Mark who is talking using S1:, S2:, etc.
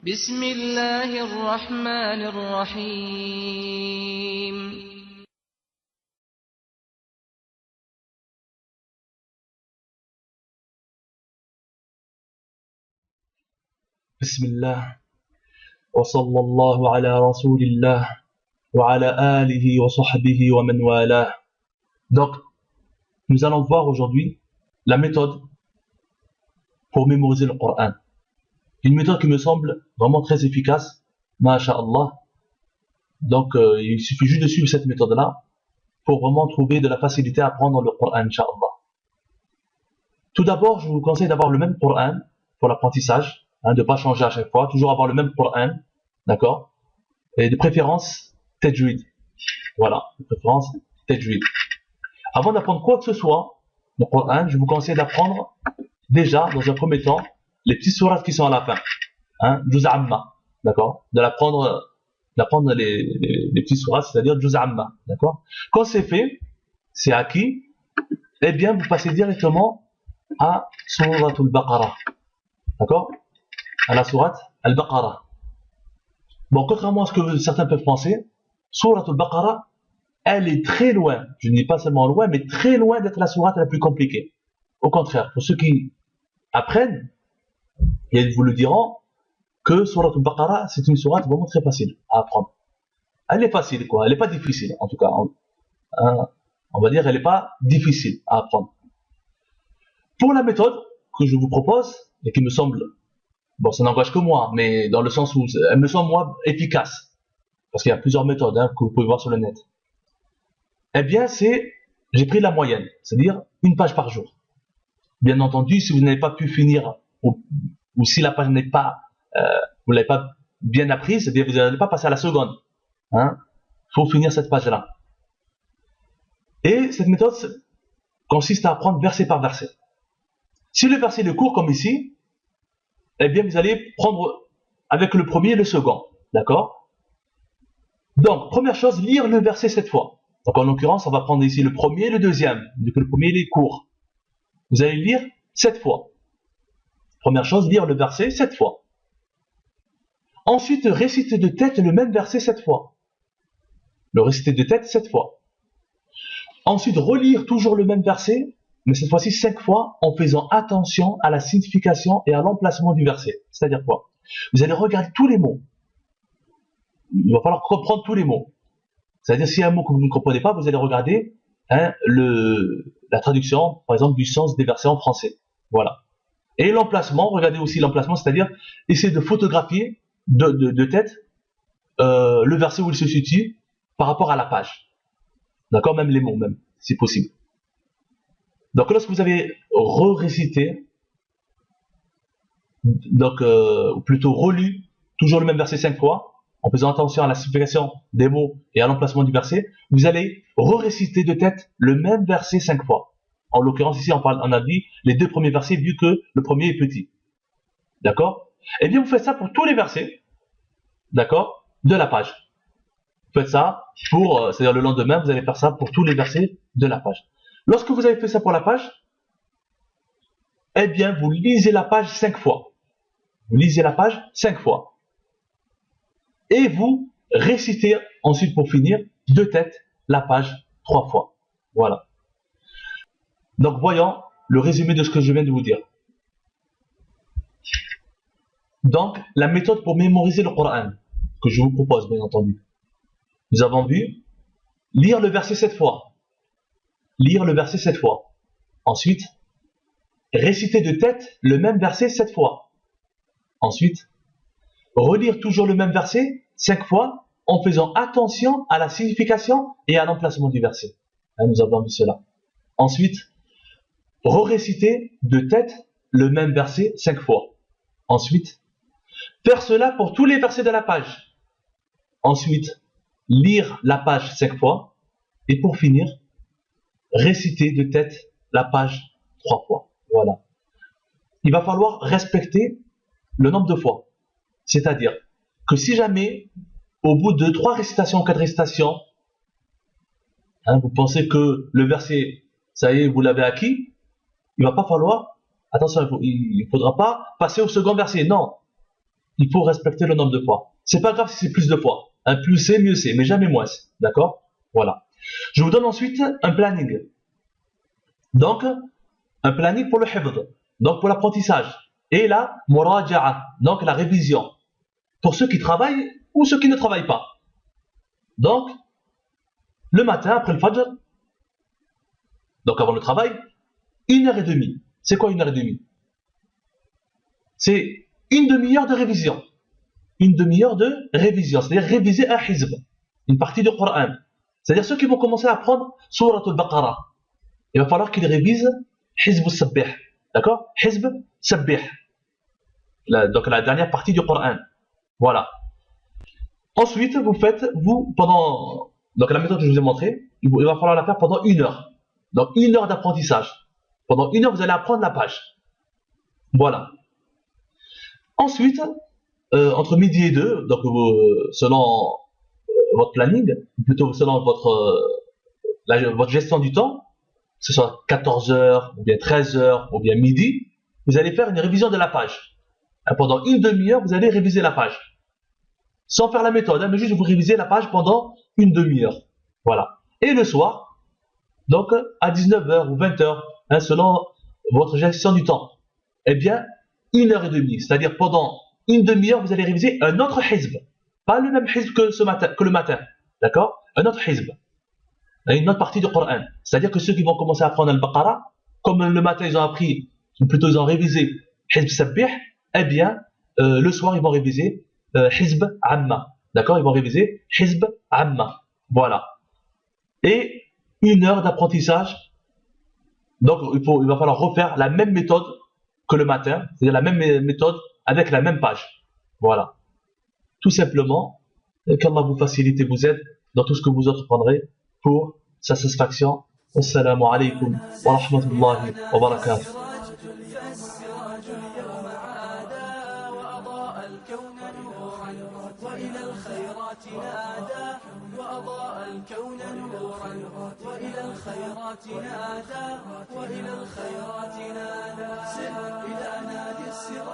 S1: بسم الله الرحمن الرحيم.
S2: بسم الله وصلى الله على رسول الله وعلى آله وصحبه ومن والاه. Donc, nous allons voir aujourd'hui la méthode pour mémoriser le Coran. Une méthode qui me semble vraiment très efficace, masha'Allah. Donc, il suffit juste de suivre cette méthode-là pour vraiment trouver de la facilité à apprendre le Coran, incha'Allah. Tout d'abord, je vous conseille d'avoir le même Coran pour l'apprentissage, de ne pas changer à chaque fois, toujours avoir le même Coran, d'accord? Et de préférence, tajwid. Voilà, de préférence, tajwid. Avant d'apprendre quoi que ce soit, le Coran, je vous conseille d'apprendre déjà, dans un premier temps, les petits sourates qui sont à la fin. Juz Amma, d'accord? D'apprendre les petits sourates, c'est-à-dire Juz Amma, d'accord? Quand c'est fait, c'est acquis, eh bien, vous passez directement à Souratul Baqarah, d'accord? À la sourate Al-Baqarah. Bon, contrairement à ce que certains peuvent penser, Souratul Baqarah, elle est très loin, je ne dis pas seulement loin, mais très loin d'être la sourate la plus compliquée. Au contraire, pour ceux qui apprennent, ils vous le diront, que Souratul Baqarah, c'est une sourate vraiment très facile à apprendre. Elle est facile, quoi. Elle n'est pas difficile, en tout cas. On va dire, elle n'est pas difficile à apprendre. Pour la méthode que je vous propose, et qui me semble, bon, ça n'engage que moi, mais dans le sens où elle me semble, moi, efficace, parce qu'il y a plusieurs méthodes que vous pouvez voir sur le net. Eh bien, j'ai pris la moyenne, c'est-à-dire une page par jour. Bien entendu, si vous n'avez pas pu finir, ou si la page n'est pas, vous l'avez pas bien apprise, eh bien, vous n'allez pas passer à la seconde. Faut finir cette page-là. Et cette méthode consiste à apprendre verset par verset. Si le verset est court comme ici, eh bien, vous allez prendre avec le premier et le second. D'accord? Donc, première chose, lire le verset 7 fois. Donc, en l'occurrence, on va prendre ici le premier et le deuxième, vu que le premier il est court. Vous allez lire 7 fois. Première chose, lire le verset 7 fois. Ensuite, réciter de tête le même verset 7 fois. Le réciter de tête 7 fois. Ensuite, relire toujours le même verset, mais cette fois-ci 5 fois, en faisant attention à la signification et à l'emplacement du verset. C'est-à-dire quoi? Vous allez regarder tous les mots. Il va falloir comprendre tous les mots. C'est-à-dire, s'il y a un mot que vous ne comprenez pas, vous allez regarder la traduction, par exemple, du sens des versets en français. Voilà. Et l'emplacement, regardez aussi l'emplacement, c'est-à-dire essayer de photographier de tête le verset où il se situe par rapport à la page. D'accord? Même les mots, même, si possible. Donc, lorsque vous avez récité, donc, ou plutôt relu, toujours le même verset 5 fois, en faisant attention à la signification des mots et à l'emplacement du verset, vous allez réciter de tête le même verset 5 fois. En l'occurrence, ici, on a dit les deux premiers versets, vu que le premier est petit. D'accord? Eh bien, vous faites ça pour tous les versets, d'accord, de la page. Vous faites ça pour, c'est-à-dire le lendemain, vous allez faire ça pour tous les versets de la page. Lorsque vous avez fait ça pour la page, eh bien, vous lisez la page 5 fois. Vous lisez la page 5 fois. Et vous récitez ensuite, pour finir, de tête, la page 3 fois. Voilà. Donc, voyons le résumé de ce que je viens de vous dire. Donc, la méthode pour mémoriser le Coran, que je vous propose, bien entendu. Nous avons vu lire le verset 7 fois. Lire le verset 7 fois. Ensuite, réciter de tête le même verset 7 fois. Ensuite, relire toujours le même verset 5 fois en faisant attention à la signification et à l'emplacement du verset. Nous avons vu cela. Ensuite, réciter de tête le même verset 5 fois. Ensuite, faire cela pour tous les versets de la page. Ensuite, lire la page 5 fois. Et pour finir, réciter de tête la page 3 fois. Voilà. Il va falloir respecter le nombre de fois. C'est-à-dire que si jamais, au bout de 3 récitations ou 4 récitations, vous pensez que le verset, ça y est, vous l'avez acquis, il va pas falloir, attention, il ne faudra pas passer au second verset. Non. il faut respecter le nombre de fois. C'est pas grave si c'est plus de fois. Un plus c'est, mieux c'est, mais jamais moins. D'accord? Voilà. Je vous donne ensuite un planning. Donc, un planning pour le hifd, donc pour l'apprentissage. Et la muraja'a, donc la révision. Pour ceux qui travaillent ou ceux qui ne travaillent pas. Donc, le matin, après le fajr, donc avant le travail, 1h30. C'est quoi 1h30? C'est une demi-heure de révision. Une demi-heure de révision, c'est-à-dire réviser un hizb, une partie du Coran. C'est-à-dire ceux qui vont commencer à apprendre Surat al-Baqarah, il va falloir qu'ils révisent Hizb al-Sabbih. D'accord? Hizb Sabbih. Donc la dernière partie du Coran. Voilà. Ensuite, vous faites, pendant. Donc la méthode que je vous ai montrée, il va falloir la faire pendant 1 heure. Donc 1 heure d'apprentissage. Pendant 1 heure, vous allez apprendre la page. Voilà. Ensuite, entre midi et 2, donc selon votre planning, plutôt selon votre gestion du temps, que ce soit 14 heures, ou bien 13 heures, ou bien midi, vous allez faire une révision de la page. Et pendant une demi-heure, vous allez réviser la page. Sans faire la méthode, mais juste vous révisez la page pendant une demi-heure. Voilà. Et le soir, donc à 19 heures ou 20 heures, selon votre gestion du temps, eh bien, 1h30, c'est-à-dire pendant une demi-heure, vous allez réviser un autre hizb. Pas le même hizb que le matin. D'accord? Un autre hizb. Une autre partie du Coran. C'est-à-dire que ceux qui vont commencer à apprendre Al-Baqarah, comme le matin ils ont appris, ou plutôt ils ont révisé Hizb Sabbih, eh bien, le soir ils vont réviser Hizb Amma. D'accord? Ils vont réviser Hizb Amma. Voilà. Et 1 heure d'apprentissage. Donc il va falloir refaire la même méthode que le matin, c'est-à-dire la même méthode avec la même page. Voilà. Tout simplement, qu'Allah vous facilite et vous aide dans tout ce que vous entreprendrez pour sa satisfaction. Assalamu alaikum wa rahmatullahi wa barakatuh.
S3: وإلى الخيرات نادى وأضاء الكون نورا وإلى الخيرات نادى وإلى الخيرات نادى سر إلى نادي الصراط